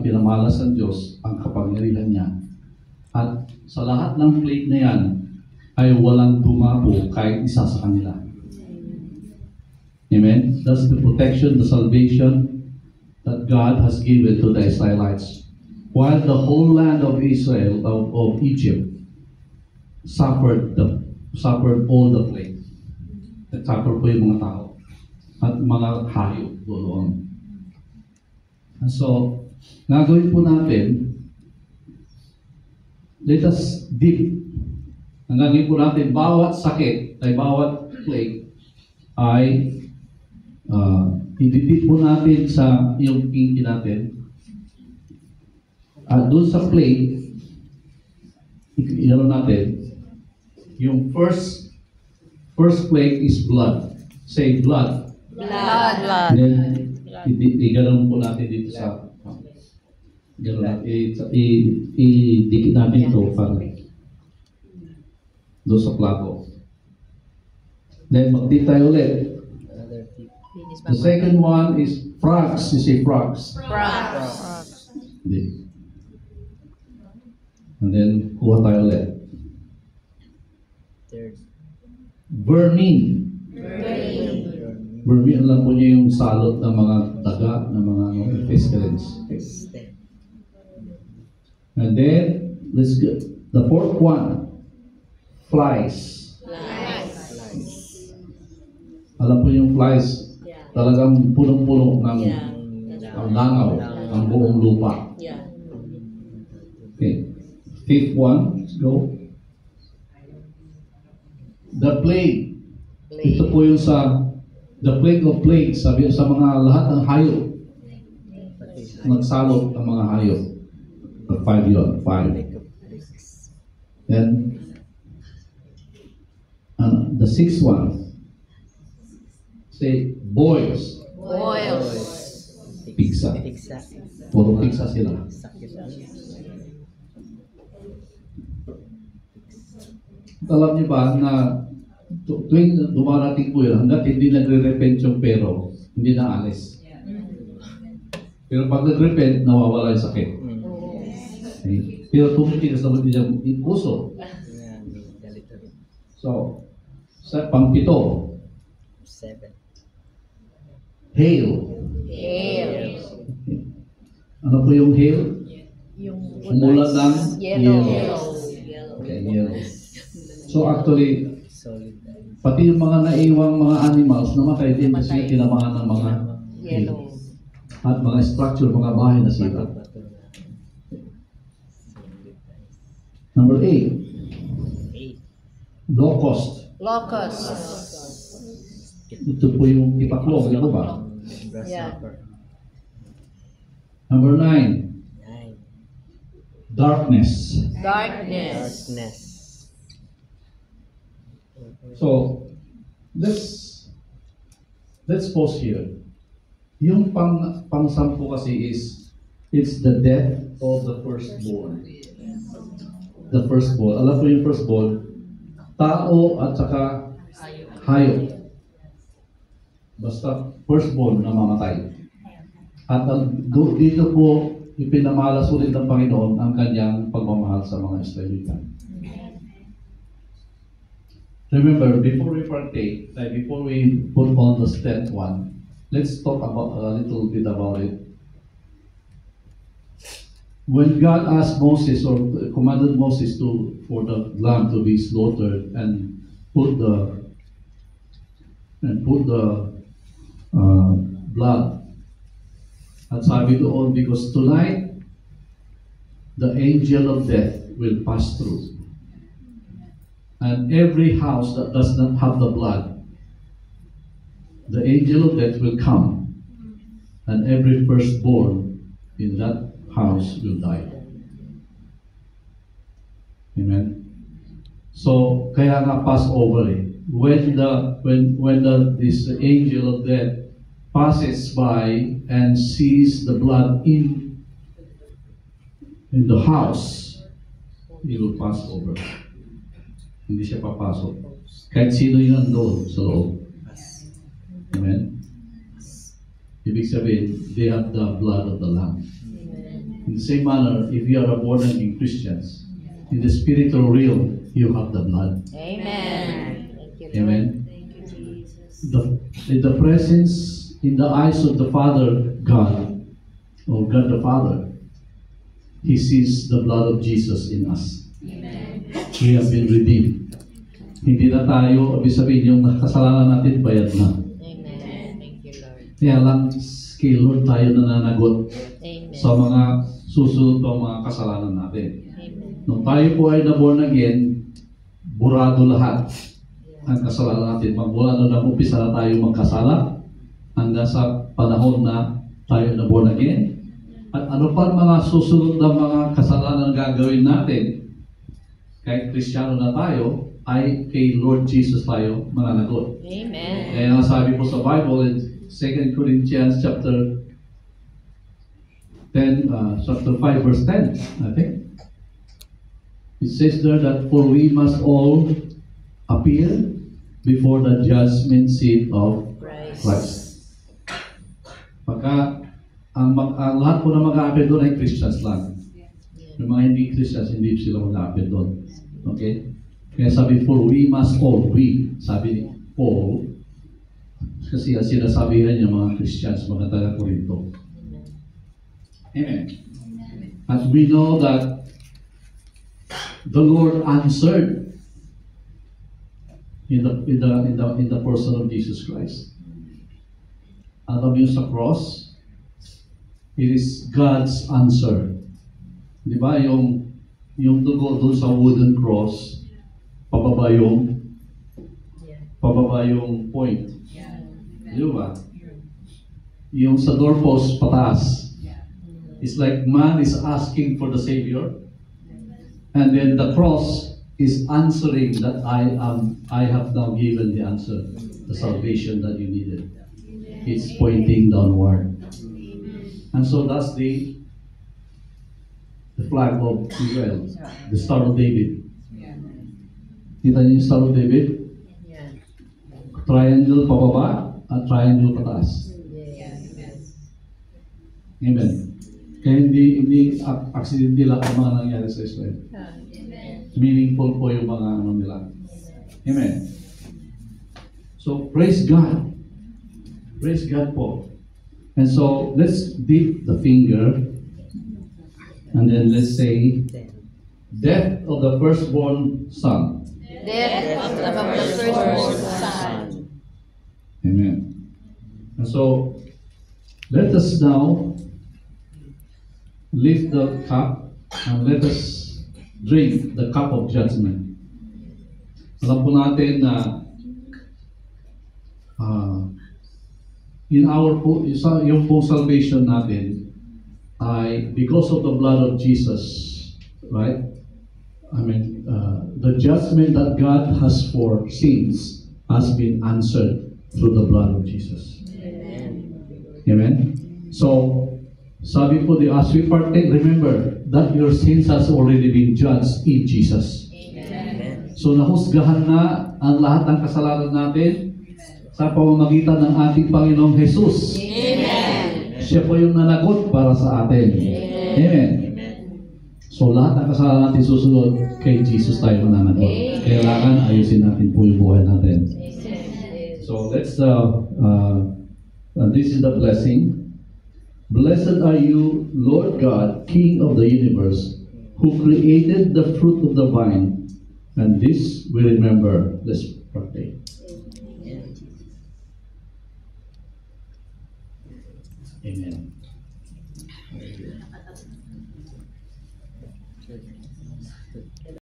pinamalas ng Diyos ang kapangyarihan niya. At sa lahat ng plague na yan, ay walang dumabo kahit isa sa kanila. Amen? That's the protection, the salvation that God has given to the Israelites. While the whole land of Israel, of Egypt, suffered all the plague. Suffered po yung mga tao at mga hayop doon. And so, gagawin po natin, let us dig. Ang gagawin po natin, bawat sakit, ay bawat plague, ay ididip po natin sa yung pinky natin. At doon sa plague, ilan natin, yung first plague is blood. Say blood. Blood. Then, i-ganon po natin dito sa ganon natin. I-dikit natin ito para doon sa plato. Then, mag-dip tayo ulit. The second one is frogs. You say frogs. Frogs. Hindi. And then, kuha tayo ulit. Vermin. Vermin, alam po niyo yung salot ng mga daga, ng mga pestilence. And then, let's go. The fourth one, flies. Alam po yung flies, talagang punong-puno ng langaw, ng buong lupa. Okay. Fifth one, let's go. The plague. Ito po yung the plague of plagues, sabi sa mga lahat ng hayop. Nagsalot ang mga hayop. Five yun, five. Then, the sixth one, say, boils. Pigsa. Puro pigsa sila. Alam niyo ba na tuwing dumarating po yun, hanggat hindi nagre-repent yung pero, hindi na alis. Pero pag nag-repent, nawawala yung sakit. Okay. Pero tumitigas naman din yung puso. So, sa pang-pito, hail. Ano po yung hail? Umulan ng yellow. Okay, yellow. So actually, pati yung mga naiwang mga animals, namatay din kasi tinamaan ng mga yellow. At mga structure, mga bahay na sira. Number 8. Locust. Ito po yung tipaklong, ano ba? Number 9. Darkness. So, let's pause here. Yung pang-sampu kasi is, it's the death of the firstborn. The firstborn. Alam ko yung firstborn, tao at saka hayop. Basta firstborn na mamatay. At dito po, ipinamalas ulit ng Panginoon ang kanyang pagmamahal sa mga Israelita. Remember, before we partake, before we put on the 10th one, let's talk about a little bit about it. When God asked Moses or commanded Moses for the lamb to be slaughtered and put the blood, at sabi doon, because tonight the angel of death will pass through. And every house that does not have the blood, the angel of death will come, and every firstborn in that house will die. Amen. So kaya nga Passover when this angel of death passes by and sees the blood in the house, he will pass over. Hindi siya papasok. Kahit sino yun nandoon sa loob. Amen? Ibig sabihin, they have the blood of the Lamb. the same manner, if you are a born again Christians, in the spiritual realm, you have the blood. Amen. Thank you, Lord. Amen. Thank you, Jesus. In the presence, in the eyes of the Father God, or God the Father, He sees the blood of Jesus in us. Amen. We have been redeemed. Hindi na tayo, ibig sabihin yung kasalanan natin, bayad na. Amen. Thank you, Lord. Kaya lang, kay Lord tayo nananagot Amen. sa mga susunod pang mga kasalanan natin. Amen. Nung tayo po ay na-born again, burado lahat ang kasalanan natin. Magmula nung nag-umpisa na tayo magkasala, hanggang sa panahon na tayo na-born again. At ano pa mga susunod na mga kasalanan gagawin natin, kahit Kristiyano na tayo, ay kay Lord Jesus tayo mananagot. Amen. Kaya ang sabi po sa Bible in 2 Corinthians chapter 10, chapter 5, verse 10, I think. It says there that, for we must all appear before the judgment seat of Christ. Pagka, ang lahat po na mag-a-appear doon ay Christians lang. Yung mga hindi Christians, hindi sila mag-a-appear doon. Okay? Kaya sabi, for we must all, we, sabi ni Paul, kasi ang sinasabihan niya mga Christians, mga taga-Korinto. Amen. At we know that the Lord answered in the person of Jesus Christ. Alam niyo sa cross, it is God's answer. Di ba yung dugo doon sa wooden cross, pababa yung point. Di ba? Yung sa doorpost pataas. It's like man is asking for the Savior, and then the cross is answering that I have now given the answer, the salvation that you needed. It's pointing downward. And so that's the flag of Israel, the Star of David. Kita niyo yung Star of David? Triangle pababa at triangle pataas. Amen. Kaya hindi accident lang ang mga nangyari sa Israel. Meaningful po yung mga ano nila. Amen. So, praise God. Praise God po. And so, let's dip the finger and then let's say, death of the firstborn son. Death of the firstborn son. Amen. And so, let us now lift the cup and let us drink the cup of judgment. Alam po natin na in our yung pong salvation natin ay because of the blood of Jesus, right? I mean, the judgment that God has for sins has been answered through the blood of Jesus. Amen. So, sabi po, as we partake, remember that your sins has already been judged in Jesus. Amen. So, nahusgahan na ang lahat ng kasalanan natin sa pamamagitan ng ating Panginoong Jesus. Amen. Siya po yung nanagot para sa atin. Amen. So, lahat ng kasalanan natin susunod, kay Jesus tayo mananagot. Kailangan ayusin natin po yung buhay natin. So, let's, this is the blessing. Blessed are you, Lord God, King of the universe, who created the fruit of the vine, and this we remember. Let's pray. Amen.